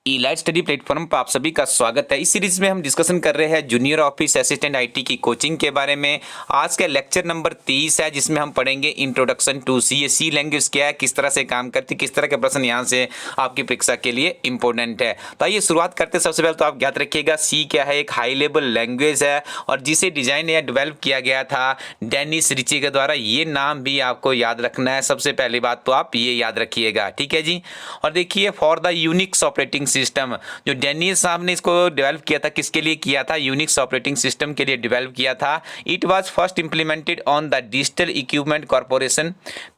Elite study platform पर आप सभी का स्वागत है। इस सीरीज में हम डिस्कशन कर रहे हैं जूनियर ऑफिस असिस्टेंट आईटी की कोचिंग के बारे में। आज का लेक्चर नंबर 30 है, जिसमें हम पढ़ेंगे इंट्रोडक्शन टू सी। ये सी लैंग्वेज क्या है, किस तरह से काम करती है, किस तरह के प्रश्न यहाँ से आपकी परीक्षा के लिए इंपॉर्टेंट है। तो आइए शुरुआत करते हैं। सबसे पहले तो आप याद रखिएगा सी क्या है, एक हाई लेवल लैंग्वेज है और जिसे डिजाइन या डेवलप किया गया था डेनिस रिची के द्वारा। ये नाम भी आपको याद रखना है। सबसे पहली बात तो आप ये याद रखिएगा, ठीक है जी। और देखिए, for the Unix operating system, जो डेनिस साहब ने इसको डेवलप किया था, किसके लिए किया था? यूनिक्स ऑपरेटिंग सिस्टम के लिए डेवलप किया था। It was first implemented on the digital equipment corporation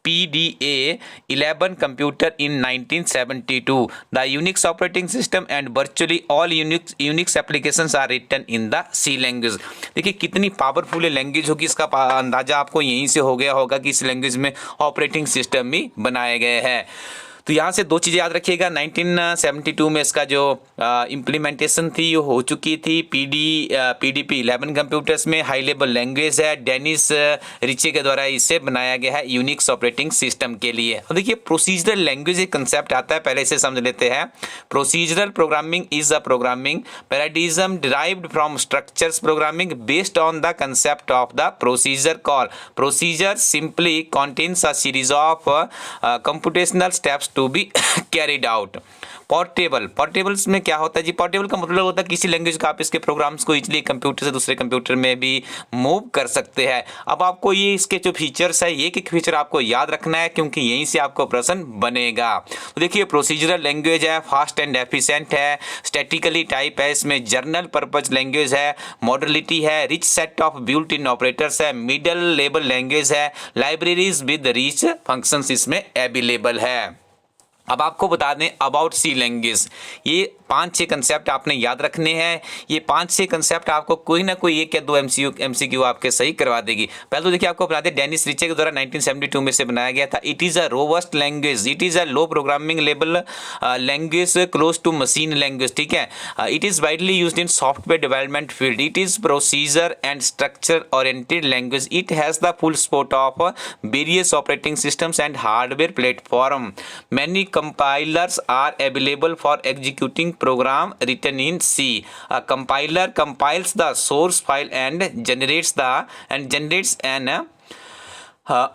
PDA 11 computer in 1972। The Unix operating system and virtually all Unix applications are written in the C language. देखिए कितनी powerful language होगी, इसका अंदाजा आपको यहीं से हो गया होगा कि इस लैंग्वेज में ऑपरेटिंग सिस्टम भी बनाए गए हैं। तो यहाँ से दो चीज़ें याद रखिएगा। 1972 में इसका जो इम्प्लीमेंटेशन थी वो हो चुकी थी PDP 11 कंप्यूटर्स में। हाई लेवल लैंग्वेज है, डेनिस रिचे के द्वारा इसे बनाया गया है यूनिक्स ऑपरेटिंग सिस्टम के लिए। और देखिए प्रोसीजरल लैंग्वेज एक कंसेप्ट आता है, पहले इसे समझ लेते हैं। Procedural programming is a programming paradigm derived from structures programming based on the concept of the procedure call. Procedure simply contains a series of computational steps to be carried out। पोर्टेबल्स में क्या होता है जी? पोर्टेबल का मतलब होता है किसी language का आप इसके प्रोग्राम्स को इजीली कंप्यूटर से दूसरे कंप्यूटर में भी मूव कर सकते हैं। अब आपको ये इसके जो फीचर्स है, ये एक फीचर आपको याद रखना है क्योंकि यहीं से आपको प्रश्न बनेगा। तो देखिए प्रोसीजरल लैंग्वेज है, फास्ट एंड एफिशिएंट है, स्टैटिकली टाइप है, इसमें जर्नल पर्पज लैंग्वेज है, मॉडलिटी है, rich set of built in operators है, मिडल लेवल लैंग्वेज है, लाइब्रेरीज विद रिच फंक्शंस इसमें अवेलेबल है। अब आपको बता दें अबाउट सी लैंग्वेज, ये 5-6 कंसेप्ट आपने याद रखने हैं। ये 5-6 कंसेप्ट आपको कोई ना कोई एक या दो MCQ आपके सही करवा देगी। पहले तो देखिए आपको बता दें डेनिस रिचे के द्वारा 1972 में से बनाया गया था। It is a robust language, it is a low programming level language close to machine language, ठीक है। It is widely used in software development field. It is procedure and structure oriented language. It has the full support of various operating systems and hardware platform. Many compilers are available for executing program written in C. A compiler compiles the source file and generates an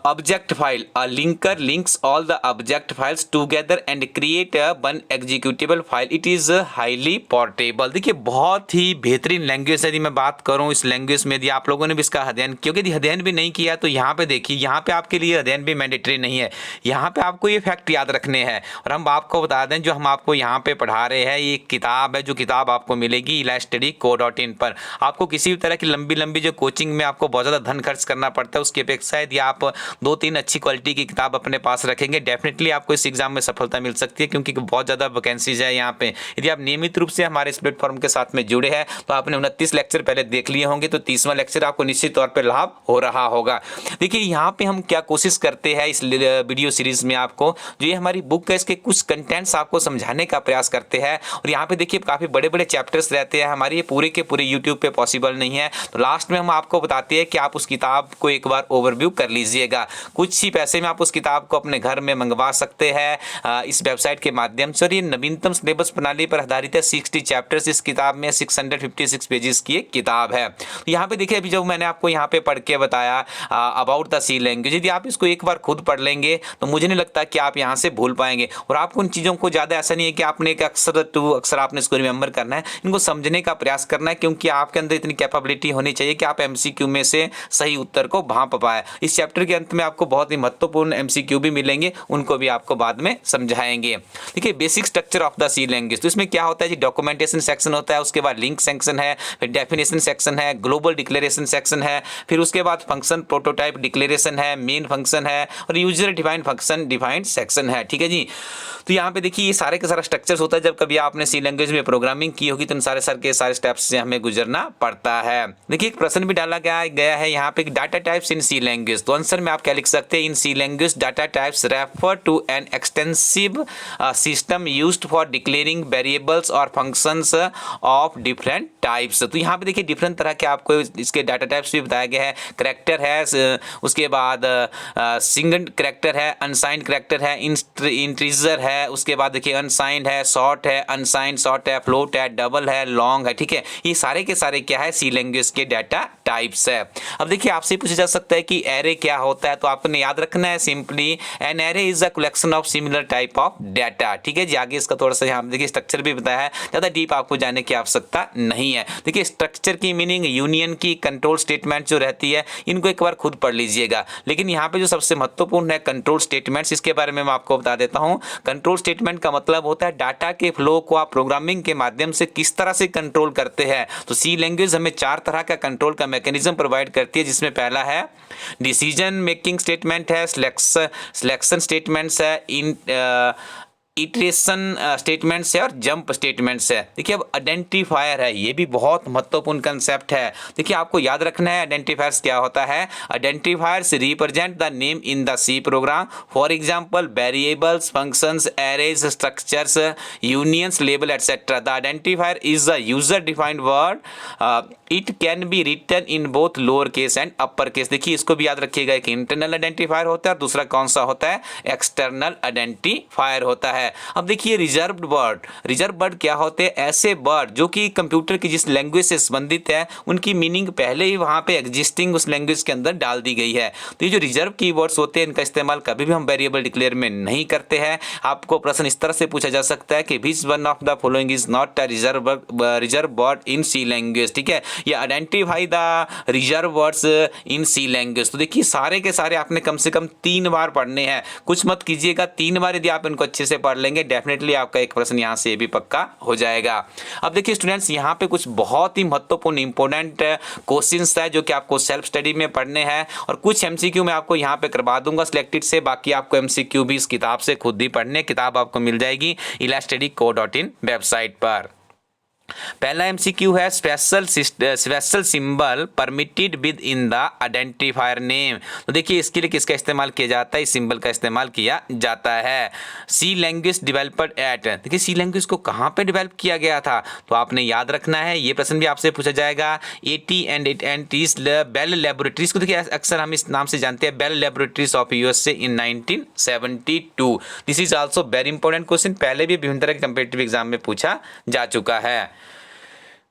object file. A linker links all the object files together and create one executable file. It is highly portable। देखिए बहुत ही बेहतरीन language है। यदि मैं बात करूं इस language में, यदि आप लोगों ने भी इसका अध्ययन, क्योंकि यदि अध्ययन भी नहीं किया तो यहाँ पे देखिए, यहाँ पे आपके लिए अध्ययन भी मैंडेटरी नहीं है। यहाँ पे आपको ये फैक्ट याद रखने हैं। और हम आपको बता दें जो हम आपको यहाँ पे पढ़ा रहे हैं, ये किताब है, जो किताब आपको मिलेगी elightstudy.co.in पर। आपको किसी भी तरह की लंबी लंबी जो कोचिंग में आपको बहुत ज़्यादा धन खर्च करना पड़ता है, उसकी अपेक्षा यदि आप 2-3 अच्छी क्वालिटी की किताब अपने पास रखेंगे, डेफिनेटली आपको इस एग्जाम में सफलता मिल सकती है, क्योंकि बहुत ज़्यादा वैकेंसीज है यहाँ पे। यदि आप नियमित रूप से हमारे इस प्लेटफॉर्म के साथ में जुड़े हैं तो आपने 29 लेक्चर पहले देख लिए होंगे, तो 30वां लेक्चर आपको निश्चित तौर पर लाभ हो रहा होगा। देखिए यहाँ पे हम क्या कोशिश करते हैं इस वीडियो सीरीज में, आपको जो ये हमारी बुक है इसके कुछ कंटेंट्स आपको समझाने का प्रयास करते हैं। और यहाँ पे देखिए काफ़ी बड़े बड़े चैप्टर्स रहते हैं हमारे, ये पूरे के पूरे यूट्यूब पे पॉसिबल नहीं है। तो लास्ट में हम आपको बताते हैं कि आप उस किताब को एक बार ओवरव्यू कर लीजिएगा। कुछ ही पैसे में आप उस किताब को अपने घर में मंगवा सकते हैं इस वेबसाइट के माध्यम से। और ये नवीनतम सिलेबस प्रणाली पर आधारित है। 60 चैप्टर्स इस किताब में, 656 पेजेस की एक किताब है। यहाँ पे देखिए अभी जो मैंने आपको यहाँ पे पढ़ के बताया अबाउट द सी लैंग्वेज, यदि आप इसको एक बार खुद पढ़ लेंगे तो मुझे नहीं लगता कि आप यहाँ से भूल पाएंगे। और आपको उन चीज़ों को ज़्यादा ऐसा नहीं है कि आपने एक अक्सर आपने इसको रिमेंबर करना है, इनको समझने का प्रयास करना है, क्योंकि आपके अंदर इतनी कैपेबिलिटी होनी चाहिए कि आप MCQ में से सही उत्तर को भांप पाए। इस चैप्टर के अंत में आपको बहुत ही महत्वपूर्ण MCQ भी मिलेंगे, उनको भी आपको बाद में समझाएंगे। देखिए basic structure of the C language, तो इसमें क्या होता है जी? डॉक्यूमेंटेशन सेक्शन होता है, उसके बाद लिंक सेक्शन है, फिर डेफिनेशन सेक्शन है, ग्लोबल डिक्लेरेशन सेक्शन है, फिर उसके बाद फंक्शन प्रोटोटाइप डिक्लेरेशन है, मेन फंक्शन है, और user defined function defined section है, ठीक है जी। तो यहाँ पे देखिए ये सारे के सारा स्ट्रक्चर्स होता है। जब कभी आपने सी लैंग्वेज में प्रोग्रामिंग की होगी तो इन सारे स्टेप्स से हमें गुजरना पड़ता है। देखिए एक प्रश्न भी डाला गया है यहाँ पे, data types in C language. तो आंसर में आप क्या लिख सकते हैं, in C language data types refer to an extensive system used for declaring variables और फंक्शंस ऑफ डिफरेंट टाइप्स। तो यहाँ पे देखिए डिफरेंट तरह के आपको इसके डाटा टाइप्स भी बताया गया है। करैक्टर है, उसके बाद सिंगल करैक्टर है, अनसाइंड करैक्टर है, इंटीजर है, उसके बाद देखिए अनसाइंड है, शॉर्ट है, अनसाइंड शॉर्ट है, फ्लोट है, डबल है, लॉन्ग है। ठीक है, ये सारे के सारे क्या है, सी लैंग्वेज के डाटा टाइप्स है। अब देखिए आपसे पूछा जा सकता है कि एरे क्या होता है, तो आपको याद रखना है simply an array is a collection of similar type of data. ठीक है जी, आगे इसका थोड़ा सा यहाँ देखिए स्ट्रक्चर भी बताया है, ज़्यादा डीप आपको जाने की आवश्यकता नहीं है। देखिए स्ट्रक्चर की मीनिंग यूनियन की कंट्रोल स्टेटमेंट जो रहती है, इनको एक बार खुद पढ़ लीजिएगा। लेकिन यहाँ पे जो सबसे महत्वपूर्ण है कंट्रोल स्टेटमेंट्स, इसके बारे में मैं आपको बता देता हूँ। कंट्रोल स्टेटमेंट का मतलब होता है डाटा के फ्लो को आप प्रोग्रामिंग के माध्यम से किस तरह से कंट्रोल करते हैं। तो सी लैंग्वेज हमें 4 तरह का कंट्रोल का मैकेनिज्म प्रोवाइड करती है, जिसमें पहला है डिसीजन मेकिंग स्टेटमेंट है, सिलेक्शन स्टेटमेंट्स है, इटरेशन स्टेटमेंट्स है और जंप स्टेटमेंट्स है। देखिए अब आइडेंटिफायर है, ये भी बहुत महत्वपूर्ण कंसेप्ट है। देखिए आपको याद रखना है आइडेंटिफायर्स क्या होता है। Identifiers represent the name in the C program, for example variables, functions, arrays, structures, unions, label etcetera. The identifier is a user defined word, it can be written in both lower case and upper case. देखिए इसको भी याद रखिएगा, एक internal identifier होता है और दूसरा कौन सा होता है, एक्सटर्नल आइडेंटिफायर होता है। अब देखिए रिजर्व्ड वर्ड, रिजर्व वर्ड क्या होते हैं, ऐसे वर्ड जो कि कंप्यूटर की जिस लैंग्वेज से संबंधित है उनकी मीनिंग पहले ही वहां पे एग्जिस्टिंग उस लैंग्वेज के अंदर डाल दी गई है। तो ये जो रिजर्व कीवर्ड्स होते हैं, इनका इस्तेमाल कभी भी हम वेरिएबल डिक्लेयर में नहीं करते हैं। आपको प्रश्न इस तरह से पूछा जा सकता है कि which one of the following is not a reserve word in C language. ठीक है, या identify the reserve words in C language. तो देखिए सारे के सारे आपने कम से कम 3 बार पढ़ने हैं, कुछ मत कीजिएगा, 3 बार यदि आप इनको अच्छे से पढ़ लेंगे डेफिनेटली आपका एक प्रश्न यहां से भी पक्का हो जाएगा। अब देखिए स्टूडेंट्स, यहां पे कुछ बहुत ही महत्वपूर्ण इंपॉर्टेंट क्वेश्चंस है जो कि आपको सेल्फ स्टडी में पढ़ने हैं, और कुछ एमसीक्यू मैं आपको यहां पे करवा दूंगा सिलेक्टेड से। बाकी आपको एमसीक्यू भी इस किताब से खुद ही पढ़ने, किताब आपको मिल जाएगी elastudyco.in वेबसाइट पर। पहला एमसीक्यू है special symbol permitted with in the identifier name. तो देखिए इसके लिए किसका इस्तेमाल किया जाता है, इस सिंबल का इस्तेमाल किया जाता है। सी लैंग्वेज डेवलप्ड एट, देखिए सी लैंग्वेज को कहाँ पे डेवलप किया गया था, तो आपने याद रखना है, ये प्रश्न भी आपसे पूछा जाएगा। बेल लेबोरेटरीज को देखिए अक्सर हम इस नाम से जानते हैं, Bell laboratories of USA in 1972। This is also very important question, पहले भी विभिन्न तरह के कम्पिटिटिव एग्जाम में पूछा जा चुका है।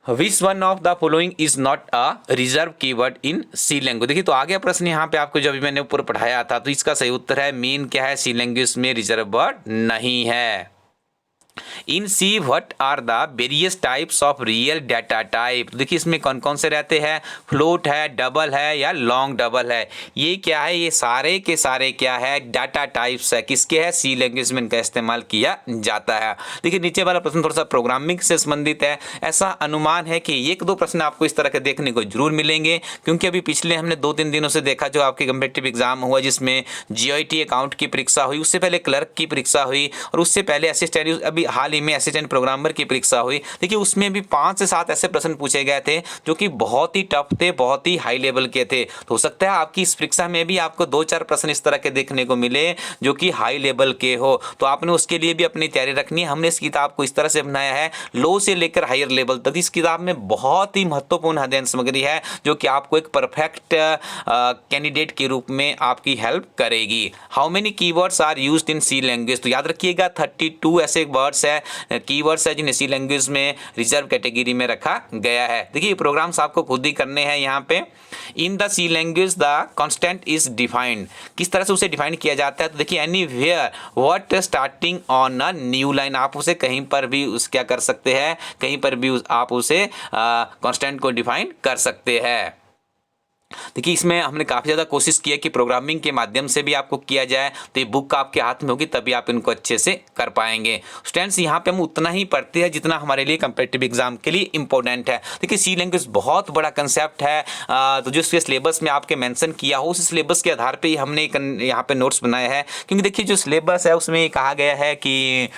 Which one of the following is not a reserve keyword in C language। देखिए तो आगे प्रश्न यहाँ पे आपको जो अभी मैंने ऊपर पढ़ाया था, तो इसका सही उत्तर है मीन क्या है, सी लैंग्वेज में रिजर्व वर्ड नहीं है। In C what are the various types of real data type. देखिए इसमें कौन कौन से रहते हैं, फ्लोट है, डबल है या लॉन्ग डबल है। ये क्या है, ये सारे के सारे क्या है, डाटा टाइप्स है, किसके है, सी लैंग्वेज में इनका इस्तेमाल किया जाता है। देखिए नीचे वाला प्रश्न थोड़ा सा प्रोग्रामिंग से संबंधित है। ऐसा अनुमान है कि 1-2 प्रश्न आपको इस तरह के देखने को जरूर मिलेंगे, क्योंकि अभी पिछले हमने 2-3 दिनों से देखा जो आपके कम्पिटिटिव एग्जाम हुआ जिसमें जीआईटी अकाउंट की परीक्षा हुई, उससे पहले क्लर्क की परीक्षा हुई, और उससे पहले असिस्टेंट, अभी हाल ही में असिस्टेंट प्रोग्रामर की परीक्षा हुई। देखिए उसमें भी 5 से 7 ऐसे प्रश्न पूछे गए थे जो कि बहुत ही टफ थे, बहुत ही हाई लेवल के थे। तो हो सकता है आपकी इस परीक्षा में भी आपको 2-4 प्रश्न इस तरह के देखने को मिले जो कि हाई लेवल के हो, तो आपने उसके लिए भी अपनी तैयारी रखनी है। हमने इस किताब को इस तरह से बनाया है, लो से लेकर हायर लेवल तक इस किताब में बहुत ही महत्वपूर्ण अध्ययन सामग्री है जो कि आपको एक परफेक्ट कैंडिडेट के रूप में आपकी हेल्प करेगी। How many keywords are used in C language, तो याद रखिएगा 32 ऐसे वर्ड्स है, कीवर्ड्स है जिन्हें सी लैंग्वेज में रिजर्व कैटेगरी में रखा गया है। देखिए प्रोग्राम्स आपको खुद ही करने हैं। यहाँ पे in the C language the constant is defined, किस तरह से उसे डिफाइन किया जाता है, तो देखिए anywhere what starting on a new line, आप उसे कहीं पर भी उस क्या कर सकते हैं, कहीं पर भी आप उसे कांस्टेंट को डिफाइन कर सकते हैं। देखिए इसमें हमने काफ़ी ज़्यादा कोशिश की है कि प्रोग्रामिंग के माध्यम से भी आपको किया जाए, तो ये बुक आपके हाथ में होगी तभी आप इनको अच्छे से कर पाएंगे। स्टूडेंट्स यहाँ पे हम उतना ही पढ़ते हैं जितना हमारे लिए कम्पिटिटिव एग्जाम के लिए इंपॉर्टेंट है। देखिए सी लैंग्वेज बहुत बड़ा कंसेप्ट है, तो जो इसके सिलेबस में आपके मेंशन किया हो उस सिलेबस के आधार पर ही हमने यहाँ पे नोट्स बनाए हैं, क्योंकि देखिए जो सिलेबस है उसमें कहा गया है कि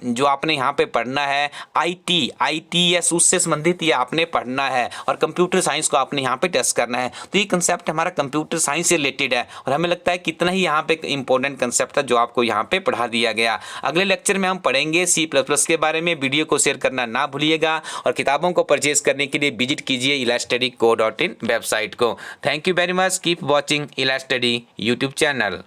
जो आपने यहाँ पे पढ़ना है ITS उससे संबंधित ये आपने पढ़ना है, और कंप्यूटर साइंस को आपने यहाँ पे टेस्ट करना है। है। तो ये कंसेप्ट हमारा कंप्यूटर साइंस से रिलेटेड है और हमें लगता है कितना ही यहाँ पे इंपॉर्टेंट कंसेप्ट था जो आपको यहाँ पे पढ़ा दिया गया। अगले लेक्चर में हम पढ़ेंगे C++ के बारे में। वीडियो को शेयर करना ना भूलिएगा और किताबों को परचेज करने के लिए विजिट कीजिए elaststudyco.in वेबसाइट को। Thank you very much, keep watching Elaststudy YouTube channel.